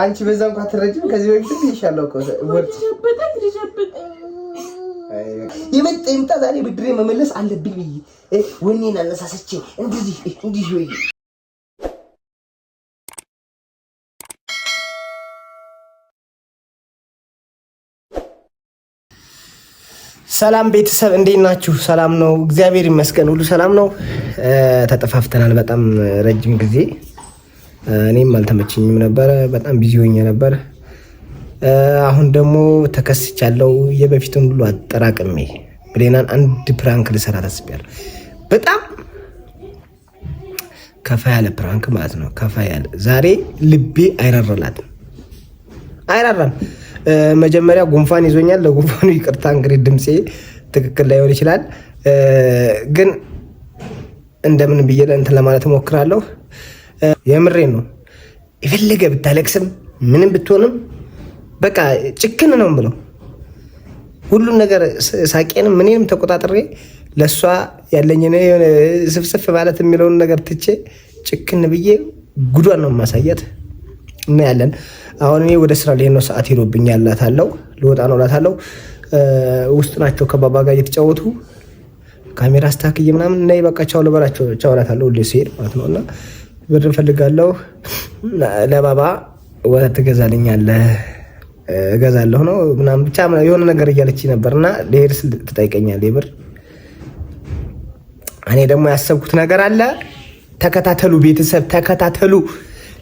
አንቺ በዛ እንኳን ትረጅም ከዚህ በፊት ይሻለው እኮ ወርጭ የመጣ ይምጣ ዛሬ ብድሬ መመለስ አለብኝ ብዬ ወኔን አነሳስቼ እንዲህ ወይ ሰላም ቤተሰብ እንዴት ናችሁ? ሰላም ነው፣ እግዚአብሔር ይመስገን፣ ሁሉ ሰላም ነው። ተጠፋፍተናል በጣም ረጅም ጊዜ። እኔም አልተመቸኝም ነበረ፣ በጣም ቢዚ ሆኜ ነበር። አሁን ደግሞ ተከስቻለሁ። የበፊቱን ሁሉ አጠራቅሜ ብሌናን አንድ ፕራንክ ልሰራ ታስቤያለሁ። በጣም ከፋ ያለ ፕራንክ ማለት ነው። ከፋ ያለ ዛሬ ልቤ አይራራላትም፣ አይራራም። መጀመሪያ ጉንፋን ይዞኛል። ለጉንፋኑ ይቅርታ እንግዲህ ድምጼ ትክክል ላይሆን ይችላል፣ ግን እንደምን ብዬ እንትን ለማለት እሞክራለሁ። የምሬን ነው። የፈለገ ብታለቅስም ምንም ብትሆንም በቃ ጭክን ነው ብለው ሁሉን ነገር ሳቄንም ምንም ተቆጣጥሬ ለሷ ያለኝን ስፍስፍ ማለት የሚለውን ነገር ትቼ ጭክን ብዬ ጉዷን ነው ማሳየት እና ያለን አሁን እኔ ወደ ስራ ልሄድ ነው። ሰዓት ሄዶብኛል። እላታለሁ ልወጣ ነው እላታለሁ። ውስጥ ናቸው ከባባ ጋር እየተጫወቱ ካሜራ አስተካክዬ ምናምን እና በቃ ቻው ልበላቸው። ቻው እላታለሁ ሁሌ ስሄድ ማለት ነው። እና ብር እፈልጋለሁ። ለባባ ወተት ትገዛልኛለህ? እገዛለሁ ነው ምናምን ብቻ የሆነ ነገር እያለች ነበርና ልሄድ ስል ትጠይቀኛለች ብር። እኔ ደግሞ ያሰብኩት ነገር አለ። ተከታተሉ ቤተሰብ ተከታተሉ።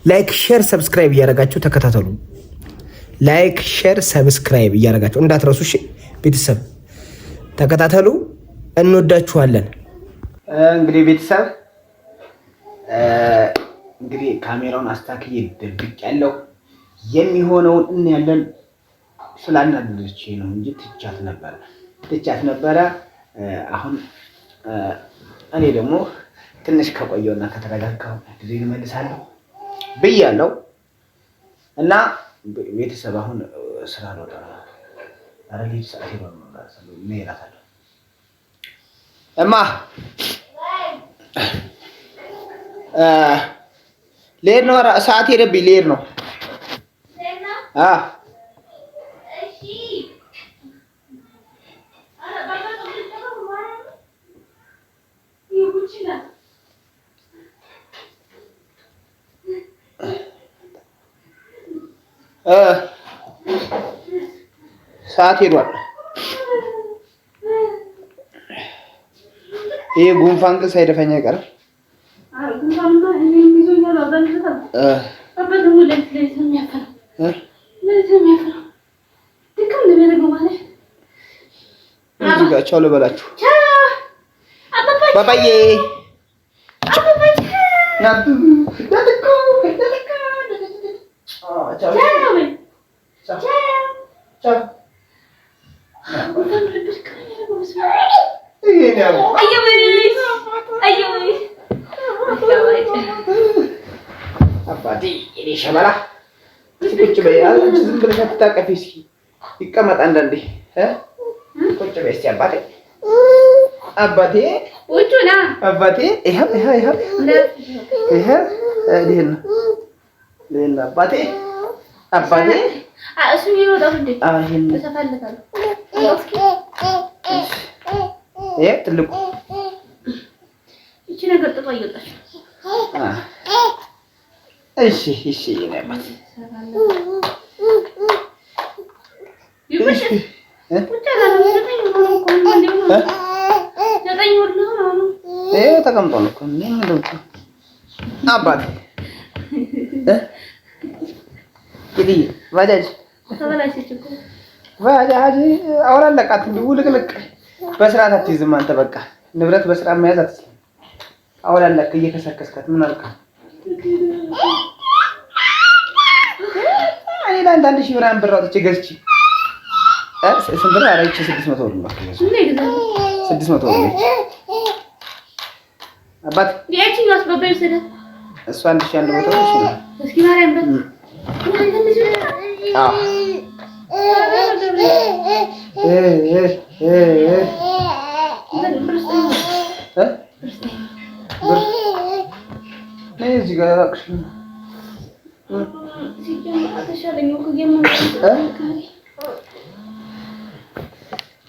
ላይክ ሼር ሰብስክራይብ እያደረጋችሁ ተከታተሉ። ላይክ ሼር ሰብስክራይብ እያደረጋችሁ እንዳትረሱ። እሺ ቤተሰብ ተከታተሉ። እንወዳችኋለን። እንግዲህ ቤተሰብ እንግዲህ ካሜራውን አስተካክዬ ደብቄያለሁ። የሚሆነውን እናያለን። ስላናደደች ነው እንጂ ትቻት ነበረ። አሁን እኔ ደግሞ ትንሽ ከቆየውና ከተረጋጋሁ ጊዜ እመልሳለሁ ብያለሁ እና ቤተሰብ አሁን ስራ ነው ታዲያ አረሊ ሰዓት ነው እላታለሁ። እማ ልሄድ ነው፣ ሰዓት ሄደብኝ፣ ልሄድ ነው። ሰዓት ሄዷል። ይሄ ጉንፋን ግን ሳይደፈኝ አይቀርም። ቻው ልበላችሁ። ባባዬ አባቴ እኔ ሸበላ ቁጭ በይ። ዝም ብለሽ አትታቀፊ። እስኪ ይቀመጥ አንዳንዴ ቁጭ በይ እስኪ አባቴ ውጭና አባቴ ይሄ ለና አባቴ እሱ ይወጣው እንዴ? ይሄን ተፈልጋለሁ። ይሄ ትልቁ እቺ ነገር ጥጦ ይወጣሽ። እሺ ይነማት ይብሽ ቁጭላ ነው ተቀምጦ ነው እኮ አባቴ እንግዲህ ባጃጅ አውላለቃት ውልቅልቅ በስርዓት አትይዝም አንተ። በቃ ንብረት በስርዓት መያዝ አትችልም። አውላለቅ እየከሰከስካት ምን አልካ? እኔ ለአንዳንድ ሺህ ብር ብር አውጥቼ ገዝቼ ስንት ብር? ኧረ ይቺ 600 ብር ነው። 600 ብር ነች አባት። ያቺን አስባባይ ወሰደ። እሱ 1100 ብር ነው። እስኪ ማርያም በት እዚህ ጋር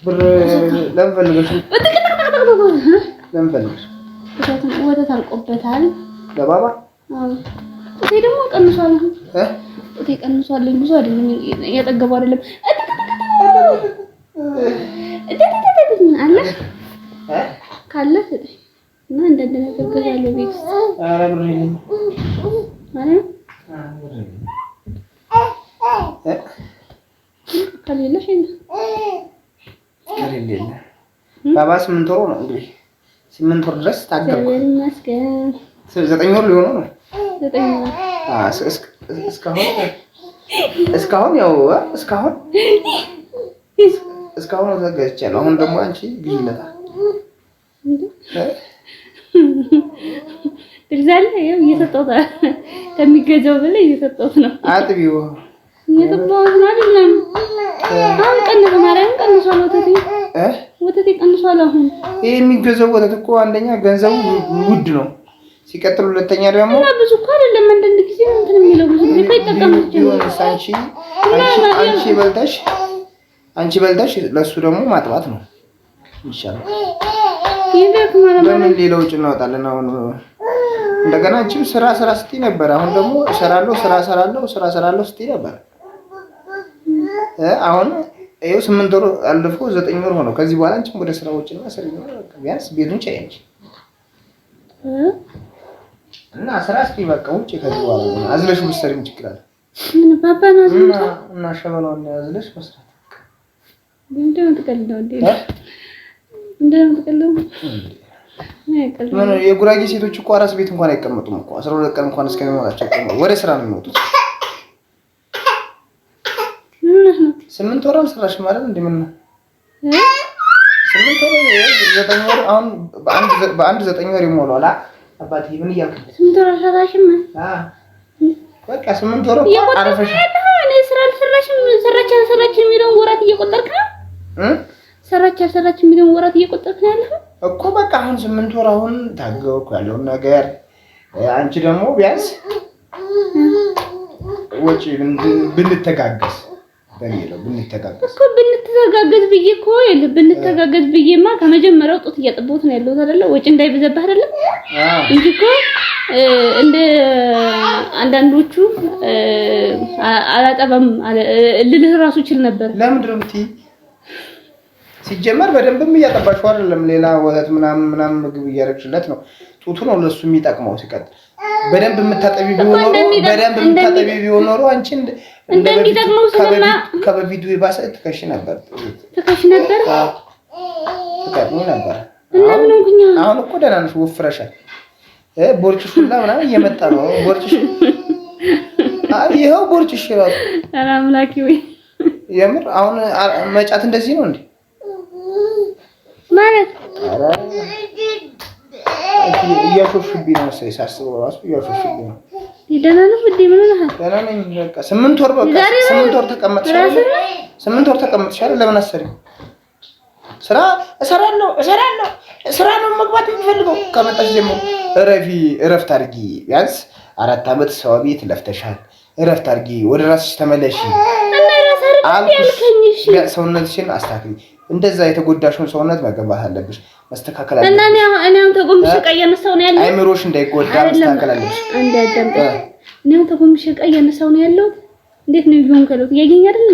ብር ለምን ፈልገሽ? ለምን ፈልገሽ? ወተት አልቆበታል ለባባ። እቴ ደግሞ ቀንሷል። እቴ ቀንሷል። ብዙ አይደለም እያጠገቡ አይደለም አለ ካለ እና እንደነገርኩህ ያለው ቤት ኧረ ብር የለኝም ማለት ከሌለሽ ከሌለ ባባ 8 ወር ነው እንግዲህ 8 ወር ድረስ ታገርኩ። 9 ወር ሊሆነው ነው። 9 ወር እስካሁን ያው እስካሁን ተገዝቻለሁ። አሁን ደግሞ አንቺ ግዢለታ ትግዛለህ? ያው እየሰጠሁት ከሚገዛው በላይ እየሰጠሁት ነው። አጥቢው እየጠባሁት ነው አይደለም? አሁን ቀነሰ ማለት ቀንሷል። ወተቴ ቀንሷል። አሁን ይሄ የሚገዛው ወተት እኮ አንደኛ ገንዘቡ ውድ ነው። ሲቀጥል ሁለተኛ ደግሞ እና ብዙ እኮ አይደለም። አንዳንድ ጊዜ እንትን የሚለው ብዙ ጊዜ ይጠቀማል። አንቺ በልተሽ ለሱ ደግሞ ማጥባት ነው ይሻላል። በምን ሌላ ወጪ እናወጣለን? አሁን እንደገና አንቺም ስራ ስትይ ነበር። አሁን ደግሞ እሰራለሁ ስትይ ነበር። አሁን ይኸው 8 ወር አልፎ 9 ወር ሆነው። ከዚህ በኋላ አንቺም ወደ ስራ ወጪና ስሪ ነው። ቢያንስ ቤቱን ቻይ አንቺ እና ስራ እስኪ በቃ ውጪ። ከዚህ በኋላ አዝለሽ ብትሰሪ ምን ችግር አለ? ምን ባባ ነው እና ሸበላውን አዝለሽ መስራት እንደው ተቀልደው የጉራጌ ሴቶች እኮ አራስ ቤት እንኳን አይቀመጡም እኮ 12 ቀን እንኳን እስከሚሞላቸው ወደ ስራ ነው የሚወጡት። 8 ወር አልሰራሽም ማለት እንዴ? ምን ነው 8 ወር 9 ወር አሁን በአንድ 9 ወር ይሞላል። አባቴ ምን እያልክ ነው? 8 ወር አልሰራሽም? በቃ 8 ወር አረፈሽ። እኔ ስራ አልሰራሽም ሰራች የሚለውን ወራት እየቆጠርክ ነው? ሰራች የሚለውን ወራት እየቆጠርክ ነው ያለው እኮ። በቃ አሁን 8 ወር አሁን ታገውኩ ያለውን ነገር አንቺ ደግሞ ቢያንስ ወጪ ብንተጋገዝ በሚለው ብንተጋገዝ ብዬማ ከመጀመሪያው ጡት እያጠባሁት ነው ያለሁት አይደለ? ወጪ እንዳይበዛብህ አይደለ እንጂ እኮ እንደ አንዳንዶቹ አላጠባም ልልህ ራሱ ይችል ነበር። ለምንድን ነው የምትይ? ሲጀመር በደንብም እያጠባሽው አይደለም። ሌላ ወተት ምናምን ምግብ እያደረግሽለት ነው። ጡቱ ነው ለሱ የሚጠቅመው። ሲቀጥል በደንብ የምታጠቢ ቢሆን ኖሮ አንቺ እንደሚጠቅመው ስለማ ከበፊቱ የባሰ ትከሽ ነበር። ትቀጥኚ ነበር። አሁን እኮ ደህና ነሽ፣ ወፍረሻል። ቦርጭሽ ሁላ ምናምን እየመጣ ነው። ቦርጭሽ ይኸው ቦርጭሽ ራሱ ኧረ አምላኬ ወይ የምር አሁን መጫት እንደዚህ ነው እንዴ ማለት? ኧረ እያሾፍሽብኝ ነው መሰለኝ ሳስበው ራሱ እያሾፍሽብኝ ነው። ደህና ነው እንዴ? ምን ነው? ደህና ነኝ። በቃ 8 ወር ተቀመጥሻል። 8 ወር ተቀመጥሻል። ለምን አሰሪኝ? ስራ ነው መግባት የምፈልገው። ከመጣሽ ጀምሮ እረፍት አድርጊ። ቢያንስ 4 አመት ሰው ቤት ለፍተሻል። እረፍት አድርጊ። ወደ ራስሽ ተመለሺ። ሰውነትሽን አስተካክሊ። እንደዛ የተጎዳሽውን ሰውነት መገንባት አለብሽ፣ መስተካከል አለብሽ። እና እኔም ተጎምሽ ቀየነሳው ነው ያለው። አይምሮሽ እንዳይጎዳ መስተካከል አለብሽ። እኔም ተጎምሽ ቀየነሳው ነው ያለው። እንዴት ነው ይሁን ከሉት ያገኝ አይደል?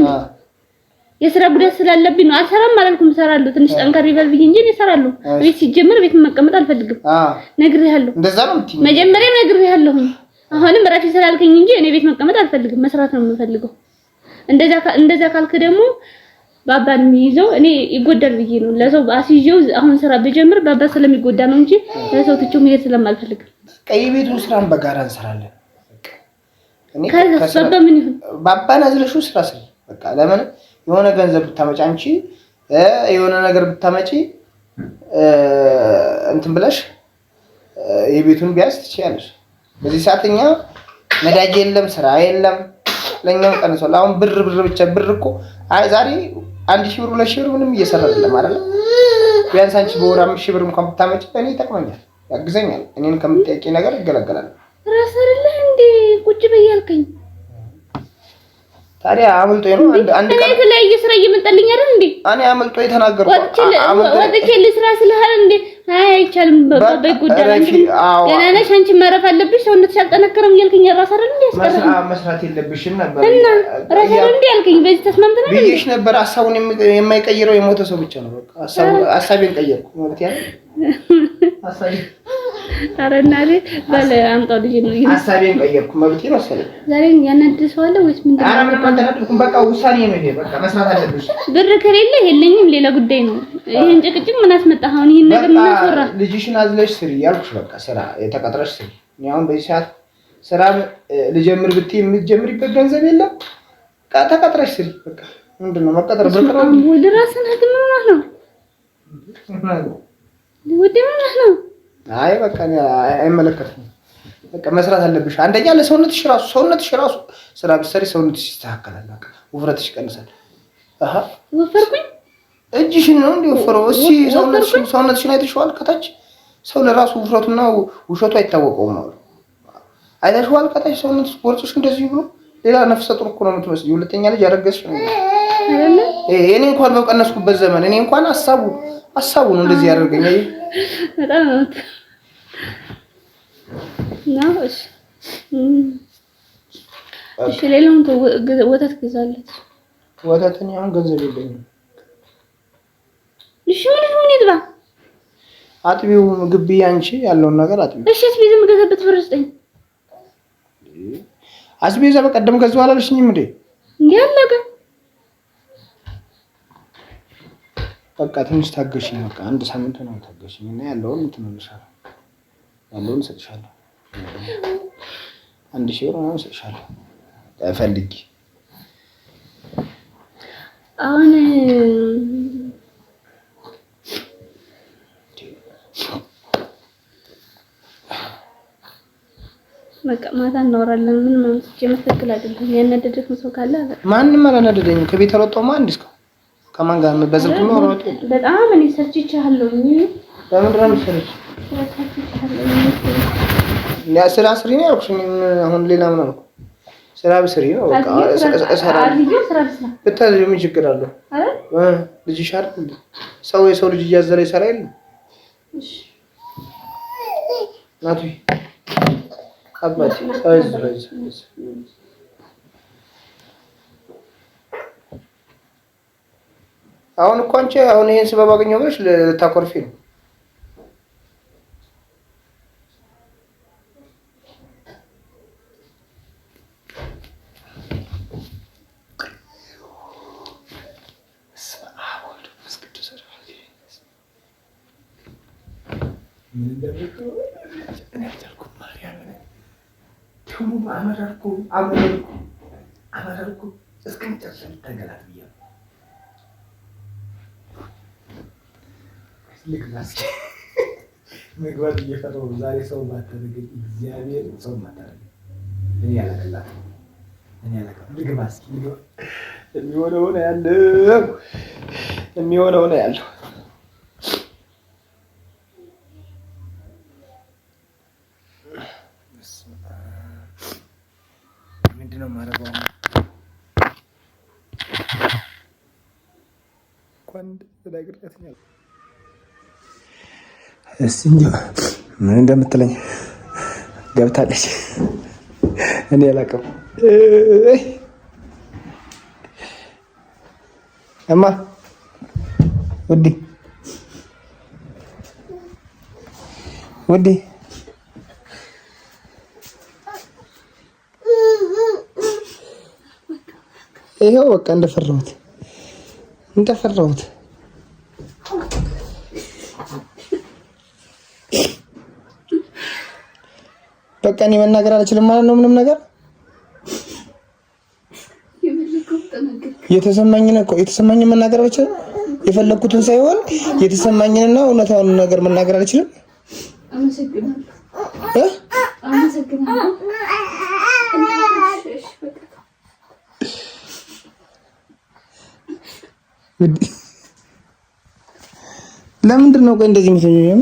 የስራ ጉዳት ስላለብኝ ነው። አልሰራም አላልኩም፣ እሰራለሁ። ትንሽ ጠንከር ይበል ብዬ እንጂ እሰራለሁ። ቤት ሲጀመር ቤት መቀመጥ አልፈልግም። ነግሬሃለሁ። እንደዛ ነው እንት መጀመሪያ ነግሬሃለሁ። አሁንም ረፊ ስላልከኝ እንጂ እኔ ቤት መቀመጥ አልፈልግም፣ መስራት ነው የምፈልገው። እንደዛ ካልክ ደግሞ ባባን የሚይዘው እኔ ይጎዳል ብዬ ነው። ለሰው አስይዤው አሁን ስራ ብጀምር ባባ ስለሚጎዳ ነው እንጂ ለሰው ትቼው መሄድ ስለማልፈልግ ቀይ ቤቱን ስራን በጋራ እንሰራለን። በቃ ባባ ምን ይሁን ባባን አዝለሽው ስራ ስሪ። በቃ ለምን የሆነ ገንዘብ ብታመጪ አንቺ የሆነ ነገር ብታመጪ እንትን ብለሽ የቤቱን ቢያስ ትችያለሽ። በዚህ ሰዓትኛ ነዳጅ የለም፣ ስራ የለም። ለኛም ቀንሷል። አሁን ብር ብቻ ብር እኮ ዛሬ 1000 ብር 2000 ብር ምንም እየሰራ አይደለም አይደል? ቢያንስ አንቺ በወር 5000 ብር እንኳን ብታመጪ እኔ ይጠቅመኛል፣ ያግዘኛል። እኔን ከምትጠይቂ ነገር ይገለገላል። ራስ አይደለ እንዴ ቁጭ በያልከኝ ታዲያ አመልጦኝ ነው አንድ ቀን የተለያየ ስራ እየመጣልኝ አይደል እንዴ? እኔ አመልጦኝ የተናገርኩት ወጥቼ ልስራ ስለሃል እንዴ? አይ አይቻልም። በቃ ይጎዳል። ገና ነሽ አንቺ ማረፍ አለብሽ። ሰውነትሽ አልጠነከረም እያልከኝ ራስ አይደል እንዴ? መስራት የለብሽም ነበር እና ራስ አይደል እንዴ ያልከኝ? በዚህ ተስማምተናል ብዬሽ ነበር። ሀሳቡን የማይቀይረው የሞተ ሰው ብቻ ነው። በቃ ሀሳቤን ቀየርኩ ማለት ያ ሀሳቤ ኧረ እናቴ ባለ አምጣው ልጅ ነው። ሀሳቤን ቀየርኩ መብቴ መሰለኝ። ዛሬ ያናድሰዋለሁ ወይስ ምንድን ነው? ኧረ ምንም አልተናደድኩም። በቃ ውሳኔ ነው ይሄ። በቃ መስራት አለብሽ። ብር ከሌለ የለኝም ሌላ ጉዳይ ነው። ይሄን ጭቅጭቅ ምን አስመጣህ አሁን? ይሄን ነገር ምን አስወራ? ልጅሽን አዝለሽ ስሪ ያልኩሽ። በቃ ስራ የተቀጥረሽ ስሪ። እኔ አሁን በዚህ ሰዓት ስራ ልጀምር ብትይ የምትጀምሪበት ገንዘብ የለም። ተቀጥረሽ ስሪ። በቃ ምንድን ነው መቀጠር? ብር ነው ወደ ራስን ህግ ምን ማለት ነው? ወደ ምን ማለት ነው? አይ በቃ አይመለከትም። በቃ መስራት አለብሽ። አንደኛ ለሰውነትሽ ራሱ ስራ ብትሰሪ ሰውነትሽ ይስተካከላል። በቃ ውፍረትሽ ይቀንሳል። አሃ ወፈርኩኝ? እጅሽን ነው እንዴ ወፈረው? እሺ ሰውነትሽን አይተሽዋል? ከታች ሰው ለራሱ ውፍረቱና ውሸቱ አይታወቀውም ማለት አይተሽዋል? ከታች ሰውነትሽ ቦርጭሽ እንደዚህ ብሎ ሌላ ነፍሰ ጡር እኮ ነው የምትመስለው። ሁለተኛ ልጅ ያረገዝሽ ነው አይደለ? እኔ እንኳን በቀነስኩበት ዘመን እኔ እንኳን ሀሳቡ ነው እንደዚህ ያደርገኝ። በጣም ነው እሺ ሌላውን ወተት ገዛለት። ወተትን ያሁን ገንዘብ የለኝም። እሺ ምን ይጥባ? አጥቢው ምግብ አንቺ ያለውን ነገር አጥቢው። እሺ አስቤዛ የምገዛበት ብር ስጠኝ። አስቤዛ በቀደም ገዛው አላለሽኝም እንዴ? እንዴ አለቀ። በቃ ትንሽ ታገሽኝ። በቃ አንድ ሳምንት ነው ታገሽኝ እና ያለውን ትመልሻለሁ። ያለውን እሰጥሻለሁ። 1000 ብር ነው እሰጥሻለሁ። ፈልጊ። አሁን በቃ ማታ እናወራለን። ምን ማለት የመስተክል አይደለም። ያናደደክ ሰው ካለ ማንንም አላናደደኝም። ከቤት አልወጣሁማ እንዴ? ከማን ጋር በስልክ ነው ወራውት? በጣም እኔ ሰርችቻለሁ። ለምንድን ነው የምትሰርች? ስራ ስሪ ነው ያልኩሽ። አሁን ሌላ ምን አልኩ? ስራ ብስሪ ነው በቃ እሰራለሁ። ብታዝዩ ምን ችግር አለው? ልጅሽ አይደል? የሰው ልጅ እያዘለ ይሰራ የለም? እሺ ናቱ አባቴ አይዞህ አሁን እኮ አንቺ አሁን ይሄን ስበብ አገኘው ብለሽ ልታኮርፊ ነው። አመረርኩ እስከሚጨርስ ተንገላት ብያለሁ። ልክላስኪ መግባት እየፈራሁ ዛሬ ሰው ማታደርገኝ እግዚአብሔር ሰው ማታደርገኝ እኔ ያለቀላት እኔ ያለቀላት ልግባ እስኪ የሚሆነው ነው ያለው። ምንድነው የማደርገው? እስቲ እንጃ ምን እንደምትለኝ ገብታለች። እኔ አላውቅም። እማ ውዴ ይኸው በቃ እንደፈራሁት በቃ እኔ መናገር አልችልም ማለት ነው። ምንም ነገር የተሰማኝን መናገር አልችልም። የፈለኩትን ሳይሆን የተሰማኝንና እውነታውን ነገር መናገር አልችልም። አመሰግናለሁ። ለምንድን ነው ቆይ እንደዚህ የምትሆኚው?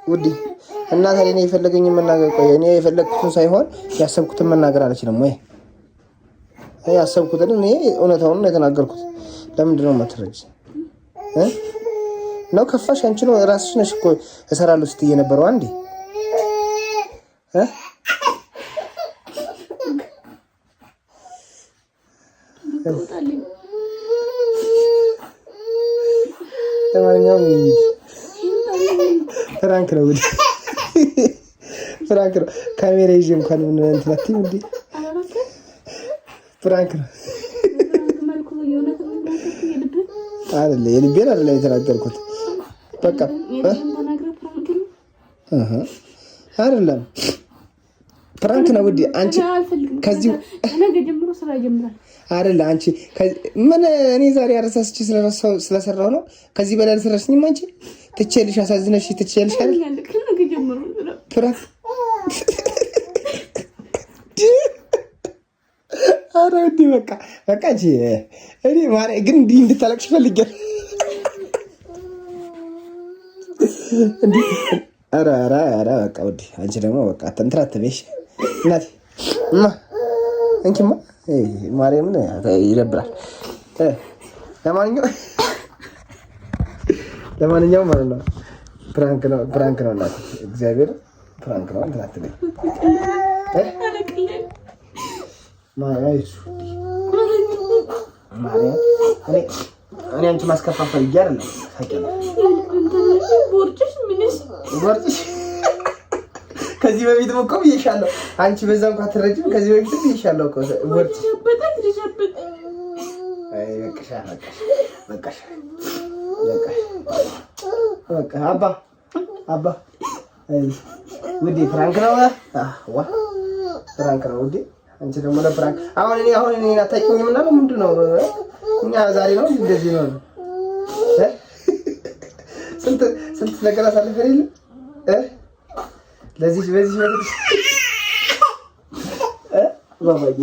ውዴ እና ታዲያ እኔ የፈለገኝን መናገር ቆይ እኔ የፈለግኩትን ሳይሆን ያሰብኩትን መናገር አልችልም ወይ? ያሰብኩትን እኔ እውነታውን ነው የተናገርኩት። ለምንድን ነው የማትረጂ? ነው ከፋሽ? አንቺ ነው ራስሽ ነሽ እኮ እሰራለሁ ስትይ የነበረው አንዴ ለማንኛውም ፍራንክ ነው እንዴ? ፍራንክ ነው። ካሜራ ይዤ እንኳን ምን እንትን አትይም እንዴ? ፍራንክ ነው አይደለ? የልቤን አይደለም የተናገርኩት። በቃ አይደለም ፍራንክ ነው ውዴ። አንቺ ከዚህ ነገ ጀምሮ ስራ ጀምራል አይደለ? አንቺ ምን እኔ ዛሬ አረሳስቼ ስለሰራው ነው። ከዚህ በላይ አልሰራሽኝም አንቺ። ትቼልሽ አሳዝነሽ ትቼልሽ አይደል? ፍራንክ አረ ውዴ በቃ በቃ እንጂ እኔ ማረ ግን እንዲህ እንድታለቅሽ ፈልጌያለሁ። እንዴ አረ በቃ ውዴ አንቺ ደግሞ በቃ ተንትራተበሽ እናቴ እንኪማ ማርያምን ይደብራል። ለማንኛውም ማለት ነው ፍራንክ ነው እናቴ እግዚአብሔር ፍራንክ ነው እንትን አትበይ። እኔ አንቺ ማስከፋፈል እያለ ከዚህ በፊት እኮ ብዬሻለሁ። አንቺ በዛ እንኳን አትረጂም። ከዚህ በፊት ብዬሻለሁ እኮ ቦርጭሽ በቃ አባ ውዴ ፍራንክ ነው ፍራንክ ነው ውዴ። አንቺ ደግሞ ለፍራንክ አሁን እኔ አታውቂኝም እና ምንድን ነው እኛ ዛሬ ነው እንደዚህ ነው ስንት ነገር አሳልፈን የለ ለዚህ በዚህ ባባዬ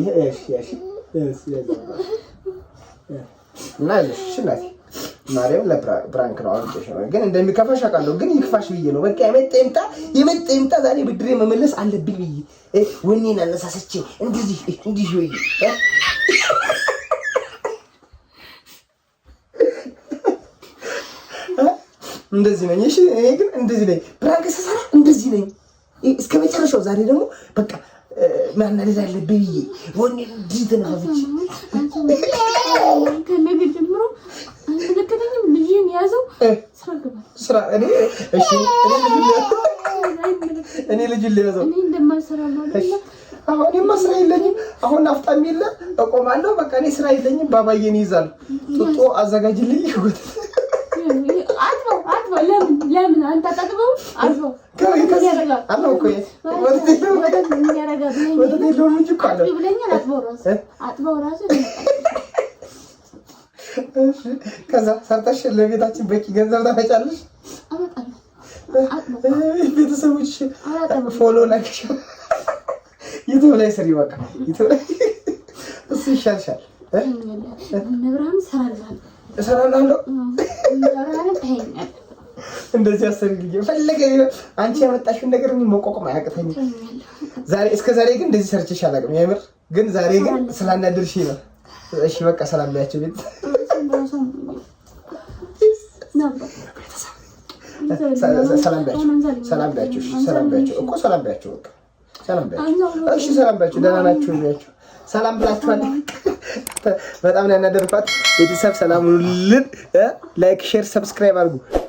እና እሺ እናቴ ማርያም ለፕራንክ ነው አውቄሽ ነው። ግን እንደሚከፋሽ አውቃለሁ። ግን ይክፋሽ ብዬ ነው በቃ የመጣ ይምጣ ዛሬ ብድሬ መመለስ አለብኝ ብዬ ወኔን አነሳሰቼ እንዲህ ወይ እንደዚህ ነኝ። እሺ እኔ ግን እንደዚህ ነኝ። ፕራንክ ስሰራ እንደዚህ ነኝ እስከ መጨረሻው። ዛሬ ደግሞ በቃ ማናደድ አለብኝ ብዬ ወኔን እንዲህ ተነሳሰቼ ከነገ ጀምሮ አንተለከተኝም ልጅን ያዘው ስራ እኔ ልጅን ልያዘው እኔ እንደማልሰራ ማለት ነው። እኔማ ስራ የለኝም አሁን አፍጣሚ የለ እቆማለሁ። በቃ እኔ ስራ የለኝም። ባባዬን ይዛል ጡጦ አዘጋጅልኝ። አጥበው ለምን አንተ አጣጥበው አጥበው አለው እኮ አጥበው ራሱ ከዛ ሰርተሽ ለቤታችን በቂ ገንዘብ ታፈጫለሽ። ቤተሰቦች ፎሎ ላይክ ዩቲዩብ ላይ ስሪ። በቃ ዩቲዩብ ላይ እሱ ይሻልሻል። ነብራም እሰራለሁ እንደዚህ አሰሪልኝ ፈለገ አንቺ ያመጣሽውን ነገር ምን መቋቋም አያቅተኝም። እስከ ዛሬ ግን እንደዚህ ሰርችሽ አላውቅም። የምር ግን ዛሬ ግን ስላናደርሽ ነው። እሺ በቃ ሰላም በያቸው ቤት ሰላም በያቸው። ደህና ናችሁ ብያቸው ሰላም ብላችኋል። በጣም ነው ያናደርኳት። ቤተሰብ ሰላም ሁሉን ላይክ ሼር ሰብስክራይብ አድርጉ።